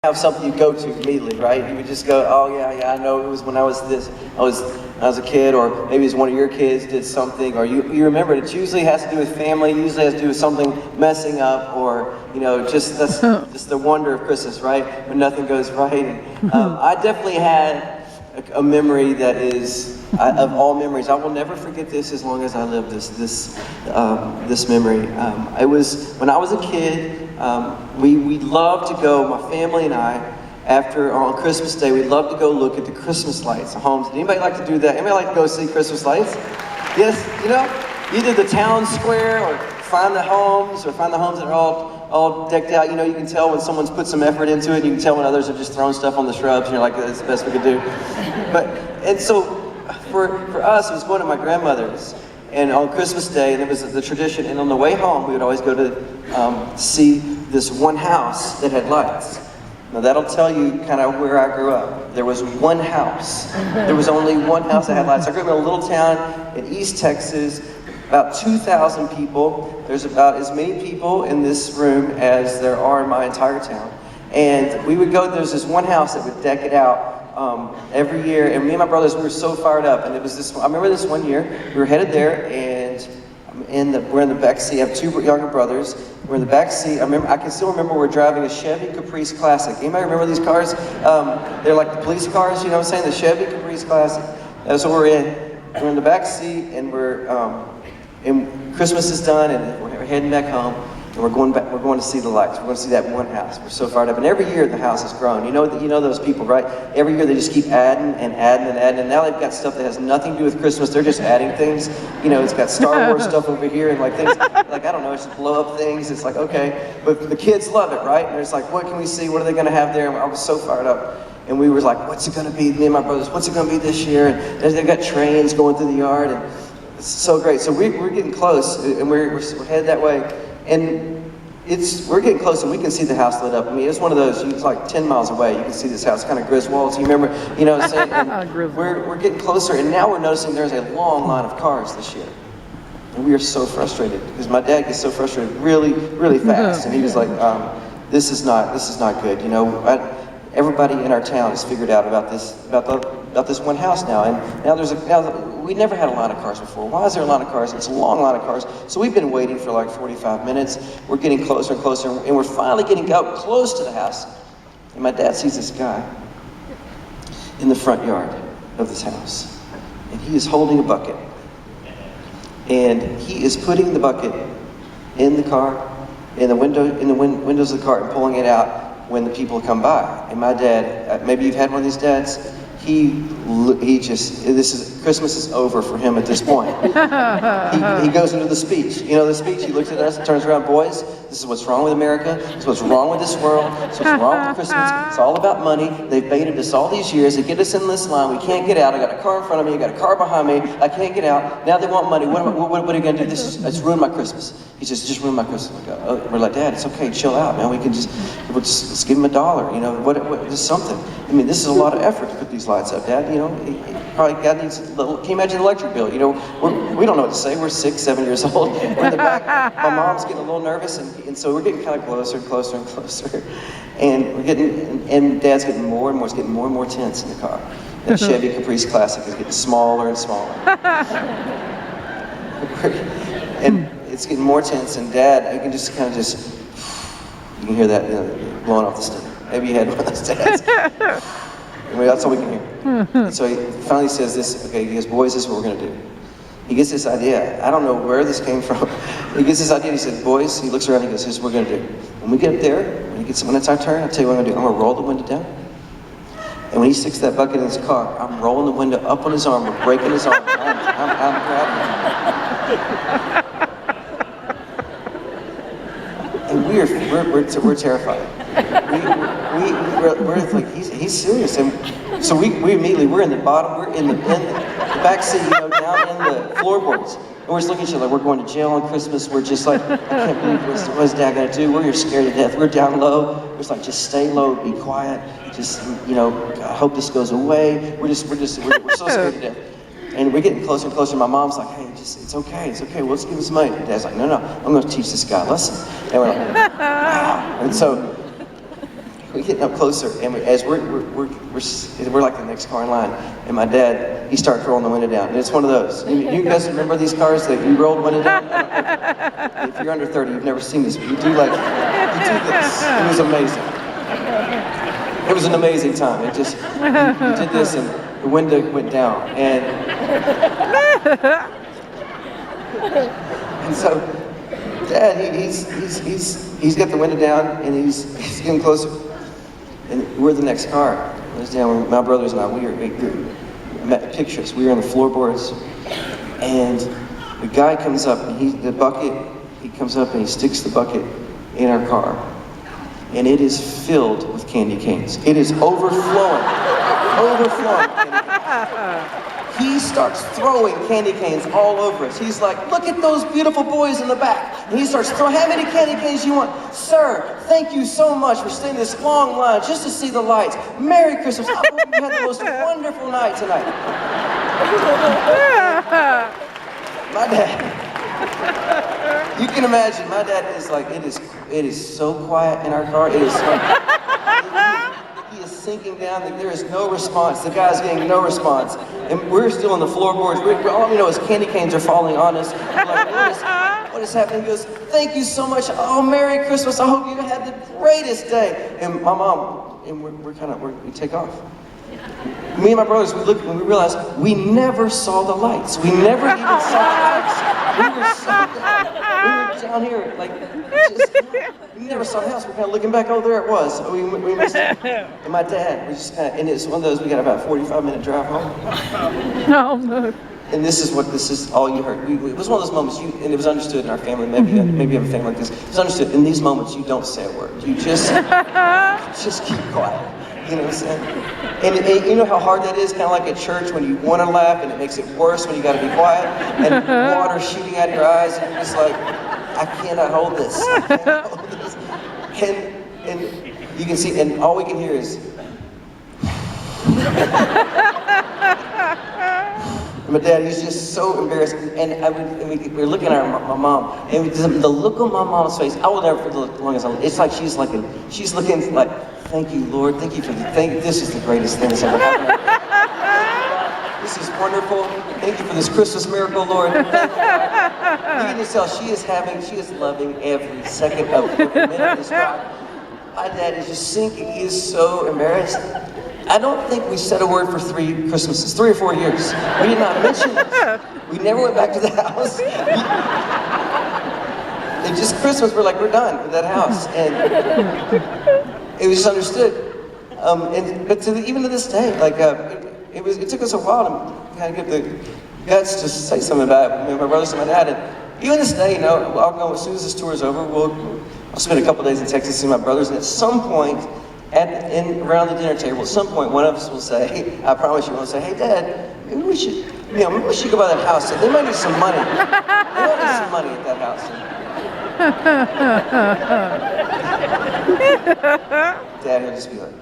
have something you go to immediately, right? You would just go, oh yeah, I know it was when I was a kid, or maybe it's one of your kids did something, or you remember it. It usually has to do with family, usually has to do with something messing up, or just that's just the wonder of Christmas, right? When nothing goes right. And, I definitely had a memory that is of all memories. I will never forget this as long as I live. This memory. It was when I was a kid. We loved to go, my family and I, on Christmas Day, we'd love to go look at the Christmas lights, the homes. Anybody like to do that? Anybody like to go see Christmas lights? Yes, either the town square or find the homes that are all decked out. You can tell when someone's put some effort into it. You can tell when others are just throwing stuff on the shrubs, and you're like, that's the best we could do. And so for us, it was going to my grandmother's. And on Christmas Day, and it was the tradition, and on the way home, we would always go to see this one house that had lights. Now that'll tell you kind of where I grew up. There was one house. There was only one house that had lights. I grew up in a little town in East Texas, about 2,000 people. There's about as many people in this room as there are in my entire town. And we would go, there's this one house that would deck it out every year, and me and my brothers, we were so fired up. And it was this. I remember this one year, we were headed there, and we're in the back seat. I have two younger brothers. We're in the back seat. I can still remember we're driving a Chevy Caprice Classic. Anybody remember these cars? They're like the police cars. You know what I'm saying? The Chevy Caprice Classic. That's what we're in. We're in the back seat, and and Christmas is done, and we're heading back home. And we're going to see the lights. We're going to see that one house. We're so fired up. And every year the house has grown. You know those people, right? Every year they just keep adding and adding and adding. And now they've got stuff that has nothing to do with Christmas. They're just adding things. It's got Star Wars stuff over here and like things. Like, I don't know, it's just blow up things. It's like, okay. But the kids love it, right? And it's like, what can we see? What are they going to have there? And I was so fired up. And we were like, what's it going to be? Me and my brothers, what's it going to be this year? And they've got trains going through the yard. And it's so great. So we're getting close. And we're headed that way. And we're getting close, and we can see the house lit up. I mean, it's one of those, it's like 10 miles away. You can see this house, kind of Griswolds. You remember, what I'm saying? And we're getting closer, and now we're noticing there's a long line of cars this year. And we are so frustrated, because my dad gets so frustrated really, really fast. And he was like, this is not good. Everybody in our town has figured out about this one house now. And now we never had a line of cars before. Why is there a line of cars? It's a long line of cars. So we've been waiting for like 45 minutes. We're getting closer and closer, and we're finally getting out close to the house. And my dad sees this guy in the front yard of this house. And he is holding a bucket. And he is putting the bucket in the car, in the windows of the car, and pulling it out when the people come by. And my dad, maybe you've had one of these dads, Christmas is over for him at this point. He goes into the speech. The speech, he looks at us and turns around, boys, this is what's wrong with America, this is what's wrong with this world, this is what's wrong with Christmas, it's all about money, they've baited us all these years, they get us in this line, we can't get out, I got a car in front of me, I got a car behind me, I can't get out, now they want money, what are you going to do? It's ruined my Christmas. He says, just ruined my Christmas. We're like, Dad, it's okay, chill out, man, let's give him $1, just something. I mean, this is a lot of effort to put these lights up, Dad, probably God needs can you imagine the electric bill? We don't know what to say. We're 6, 7 years old. We're in the back. My mom's getting a little nervous, and so we're getting kind of closer and closer and closer. And Dad's getting more and more. It's getting more and more tense in the car. That Chevy Caprice Classic is getting smaller and smaller. And it's getting more tense, and Dad, you can just you can hear that blowing off the steam. Maybe you had one of those dads. That's all we can hear. So he finally says this, okay, he goes, boys, this is what we're going to do. He gets this idea. I don't know where this came from. He gets this idea, he said, boys, he looks around and he goes, this is what we're going to do. When we get up there, when it's our turn, I'll tell you what I'm going to do. I'm going to roll the window down. And when he sticks that bucket in his car, I'm rolling the window up on his arm, we're breaking his arm. I'm grabbing him. And we're terrified. We're like, he's serious. And so we immediately, we're in the bottom, we're in the back seat, down in the floorboards. And we're just looking at each other like we're going to jail on Christmas. We're just like, I can't believe what's Dad gonna do? We're scared to death. We're down low. We're just like, just stay low, be quiet. Just, I hope this goes away. We're so scared to death. And we're getting closer and closer. My mom's like, hey, it's okay. Well, let's give him some money. And Dad's like, no, I'm going to teach this guy a lesson. And we're like, wow. And so we're getting up closer, and as we're like the next car in line. And my dad, he starts rolling the window down, and it's one of those. You guys remember these cars that you rolled the window down? If you're under 30, you've never seen this, but you do this. It was amazing. It was an amazing time. It just, you did this, and the window went down, and so Dad, he's got the window down, and he's getting closer, and we're the next car. My brothers and I, we met pictures. We were on the floorboards, and the guy comes up, and he comes up and he sticks the bucket in our car, and it is filled with candy canes. It is overflowing candy canes. He starts throwing candy canes all over us. He's like, look at those beautiful boys in the back. And he starts throwing, how many candy canes you want? Sir, thank you so much for staying this long line just to see the lights. Merry Christmas. I hope you had the most wonderful night tonight. My dad, you can imagine, my dad is like, it is so quiet in our car. It is so, he is sinking down. There is no response. The guy's getting no response. And we're still on the floorboards. All we know is candy canes are falling on us. We're like, what is happening? He goes, thank you so much. Oh, Merry Christmas. I hope you had the greatest day. And my mom, and we take off. Me and my brothers, we looked and we realized we never saw the lights. We never even saw the lights. We were down here, like, we never saw the house. We're kind of looking back, oh, there it was. We missed it. And my dad, and it's one of those, we got about a 45-minute drive home. No, no. And this is all you heard. It was one of those moments, and it was understood in our family, maybe you have a family like this. It was understood, in these moments, you don't say a word. You just keep quiet. You know what I'm saying? And you know how hard that is, kind of like at church when you want to laugh and it makes it worse when you got to be quiet and water shooting out of your eyes and you're just like, I cannot hold this. I cannot hold this. And you can see, and all we can hear is, my dad, he's just so embarrassed. And we're looking at my mom, and the look on my mom's face, I will never forget the longest. It's like she's looking like, thank you, Lord. Thank you for this is the greatest thing that's ever happened. This is wonderful. Thank you for this Christmas miracle, Lord. Thank you, God. You can just tell she is loving every second of every minute of this ride. My dad is just sinking. He is so embarrassed. I don't think we said a word for 3 Christmases, 3 or 4 years. We did not mention this. We never went back to the house. And just Christmas, we're done with that house. And it was just understood. But even to this day, it took us a while to kind of get the guts to say something about it. My brothers and my dad. And even this day, I'll go, as soon as this tour is over, I'll spend a couple days in Texas seeing my brothers, and at some point, around the dinner table, at some point, one of us will say, I promise you, we'll say, hey, Dad, maybe we should go by that house. They might need some money. They might need some money at that house. Dad will just be like,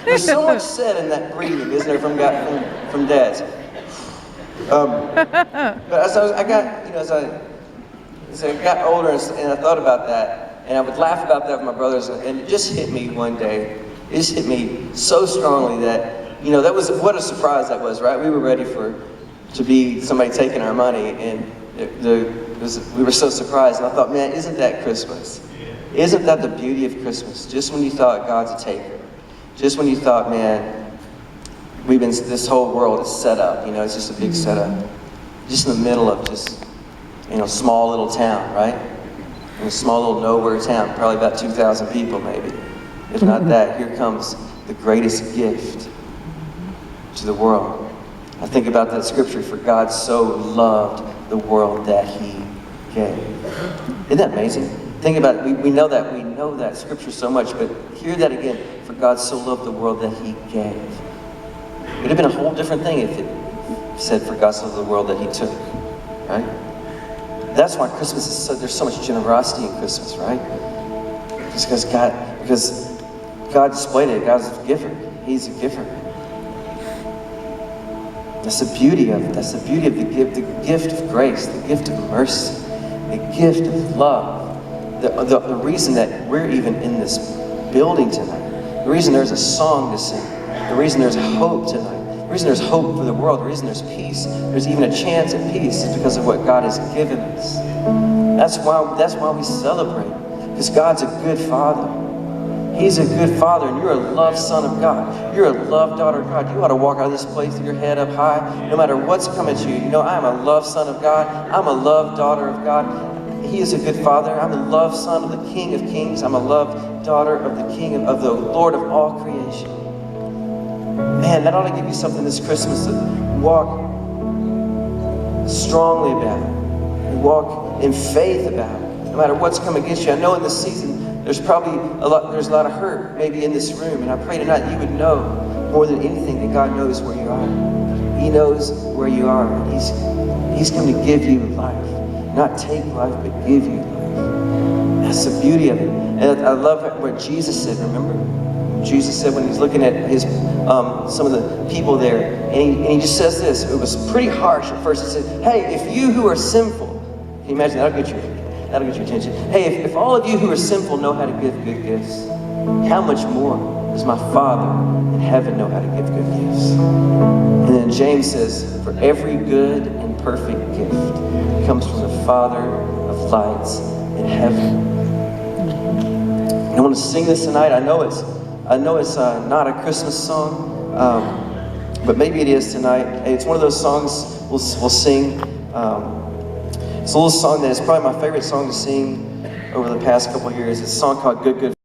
there's so much said in that breathing, isn't there, from dads? But as I got older and I thought about that, and I would laugh about that with my brothers, and it just hit me one day. It just hit me so strongly that, that was, what a surprise that was, right? We were ready to be somebody taking our money, and we were so surprised, and I thought, man, isn't that Christmas? Isn't that the beauty of Christmas? Just when you thought God's a taker, just when you thought, man, this whole world is set up, it's just a big setup, just in the middle of small little town, right? In a small little nowhere town, probably about 2,000 people maybe. If not that, here comes the greatest gift to the world. I think about that scripture, for God so loved the world that he gave. Isn't that amazing? Think about it. We know that scripture so much, but hear that again. For God so loved the world that he gave. It would have been a whole different thing if it said, for God so loved the world that he took, right? That's why Christmas there's so much generosity in Christmas, right? Because God displayed it. God's a giver. He's a giver. That's the beauty of it. That's the beauty of the gift of grace, the gift of mercy, the gift of love. the reason that we're even in this building tonight, the reason there's a song to sing, the reason there's hope tonight, the reason there's hope for the world, the reason there's peace, there's even a chance at peace is because of what God has given us. That's why we celebrate, because God's a good Father. He's a good Father, and you're a loved son of God. You're a loved daughter of God. You ought to walk out of this place with your head up high, no matter what's coming to you. You know, I'm a loved son of God. I'm a loved daughter of God. He is a good Father. I'm a loved son of the King of Kings. I'm a loved daughter of the King of the Lord of all creation. Man, that ought to give you something this Christmas to walk strongly about it. And walk in faith about it, no matter what's coming against you. I know in this season, there's a lot of hurt maybe in this room, and I pray tonight you would know more than anything that God knows where you are. He knows where you are, and He's going to give you life. Not take life, but give you life. That's the beauty of it. And I love what Jesus said, remember? Jesus said when He's looking at his some of the people there, and he just says this. It was pretty harsh at first. He said, hey, if you who are sinful, can you imagine, that'll get your attention. Hey, if all of you who are sinful know how to give good gifts, how much more does my Father in heaven know how to give good gifts? And then James says, for every good and perfect gift comes from the Father of lights in heaven. And I want to sing this tonight. I know it's not a Christmas song, but maybe it is tonight. Hey, it's one of those songs we'll sing. It's a little song that is probably my favorite song to sing over the past couple of years. It's a song called Good, Good